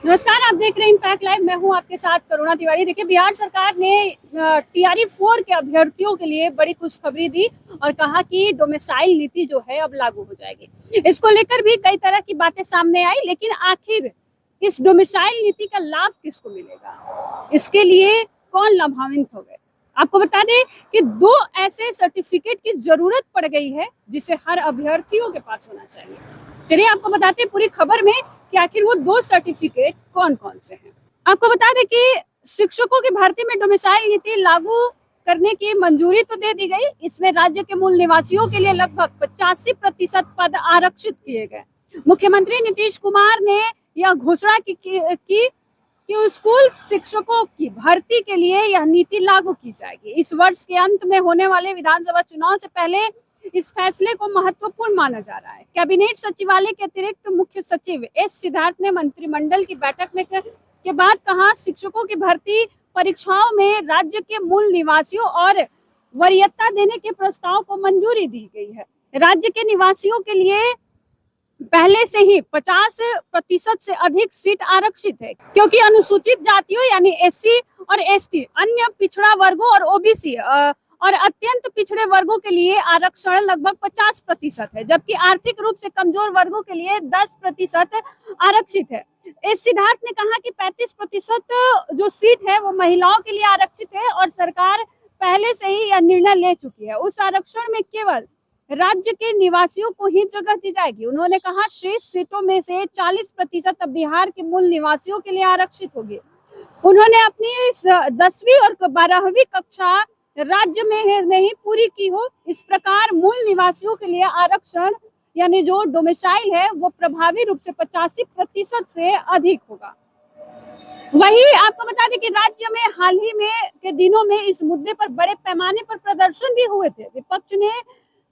नमस्कार, आप देख रहे हैं इम्पैक्ट लाइव। मैं हूं आपके साथ करुणा तिवारी। देखिए, बिहार सरकार ने टीआरई 4 के अभ्यर्थियों के लिए बड़ी खुशखबरी दी और कहा कि डोमिसाइल नीति जो है अब लागू हो जाएगी। इसको लेकर भी कई तरह की बातें सामने आई, लेकिन आखिर इस डोमिसाइल नीति का लाभ किसको मिलेगा, इसके लिए कौन लाभान्वित हो गए। आपको बता दें कि 2 ऐसे सर्टिफिकेट की जरूरत पड़ गई है जिसे हर अभ्यर्थियों के पास होना चाहिए। चलिए आपको बताते हैं पूरी खबर में कि आखिर वो 2 सर्टिफिकेट कौन कौन से हैं। आपको बता दें कि शिक्षकों की भर्ती में डोमिसाइल नीति लागू करने की मंजूरी तो दे दी गई। इसमें राज्य के मूल निवासियों के लिए लगभग 85% पद आरक्षित किए गए। मुख्यमंत्री नीतीश कुमार ने यह घोषणा की कि स्कूल शिक्षकों की भर्ती के लिए यह नीति लागू की जाएगी। इस वर्ष के अंत में होने वाले विधानसभा चुनाव से पहले इस फैसले को महत्वपूर्ण माना जा रहा है। कैबिनेट सचिवालय के अतिरिक्त मुख्य सचिव एस सिद्धार्थ ने मंत्रिमंडल की बैठक में के बाद कहा, शिक्षकों की भर्ती परीक्षाओं में राज्य के मूल निवासियों और वरीयता देने के प्रस्ताव को मंजूरी दी गई है। राज्य के निवासियों के लिए पहले से ही 50% से अधिक सीट आरक्षित है, क्योंकि अनुसूचित जातियों यानी एससी और एसटी, अन्य पिछड़ा वर्गों और ओबीसी और अत्यंत पिछड़े वर्गों के लिए आरक्षण लगभग 50% है, जबकि आर्थिक रूप से कमजोर वर्गों के लिए 10% आरक्षित है। इस सिद्धार्थ ने कहा कि 35% जो सीट है वो महिलाओं के लिए आरक्षित है और सरकार पहले से ही यह निर्णय ले चुकी है। उस आरक्षण में केवल राज्य के निवासियों को ही जगह दी जाएगी। उन्होंने कहा, शेष सीटों में से 40% अब बिहार के मूल निवासियों के लिए आरक्षित होगी। उन्होंने अपनी 10वीं और 12वीं कक्षा राज्य में ही पूरी की हो। इस प्रकार मूल निवासियों के लिए आरक्षण यानी जो डोमिसाइल है वो प्रभावी रूप से 85% से अधिक होगा। वही आपको बता दें कि राज्य में हाल ही में के दिनों में इस मुद्दे पर बड़े पैमाने पर प्रदर्शन भी हुए थे। विपक्ष ने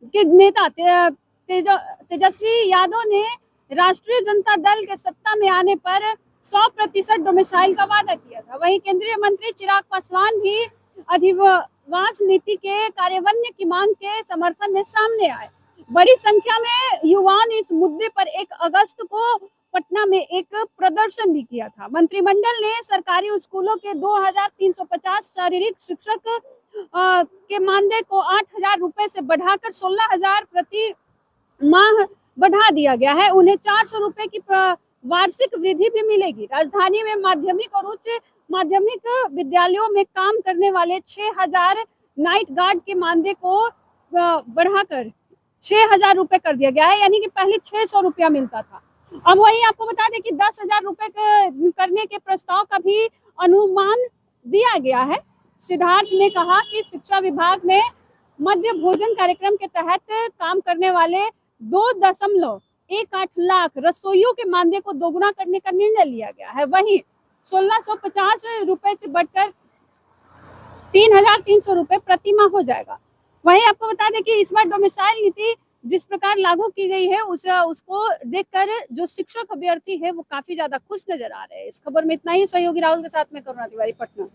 के नेता तेजस्वी यादव ने राष्ट्रीय जनता दल के सत्ता में आने पर 100% डोमिसाइल का वादा किया था। वहीं केंद्रीय मंत्री चिराग पासवान भी अधिवास नीति के कार्यान्वयन की मांग के समर्थन में सामने आए। बड़ी संख्या में युवाओं ने इस मुद्दे पर 1 अगस्त को पटना में एक प्रदर्शन भी किया था। मंत्रिमंडल ने सरकारी स्कूलों के 2350 शारीरिक शिक्षक के मानदेय को 8,000 रुपए से बढ़ाकर 16,000 प्रति माह बढ़ा दिया गया है। उन्हें 400 रुपए की वार्षिक वृद्धि भी मिलेगी। राजधानी में माध्यमिक और उच्च माध्यमिक विद्यालयों में काम करने वाले 6,000 नाइट गार्ड के मानदेय को बढ़ाकर 6,000 रुपए कर दिया गया है, यानी कि पहले 600 रुपया मिलता था। अब वही आपको बता दें कि 10,000 रुपए करने के प्रस्ताव का भी अनुमान दिया गया है। सिद्धार्थ ने कहा कि शिक्षा विभाग में मध्य भोजन कार्यक्रम के तहत काम करने वाले 2.18 लाख रसोइयों के मानदेय को दोगुना करने का निर्णय लिया गया है। वहीं 1,650 रुपए से बढ़कर 3,300 रुपए प्रति माह हो जाएगा। वहीं आपको बता दें कि इस बार डोमिसाइल नीति जिस प्रकार लागू की गई है उसको देखकर जो शिक्षक अभ्यर्थी है वो काफी ज्यादा खुश नजर आ रहे हैं। इस खबर में इतना ही। सहयोगी राहुल के साथ में करुणा तिवारी, पटना।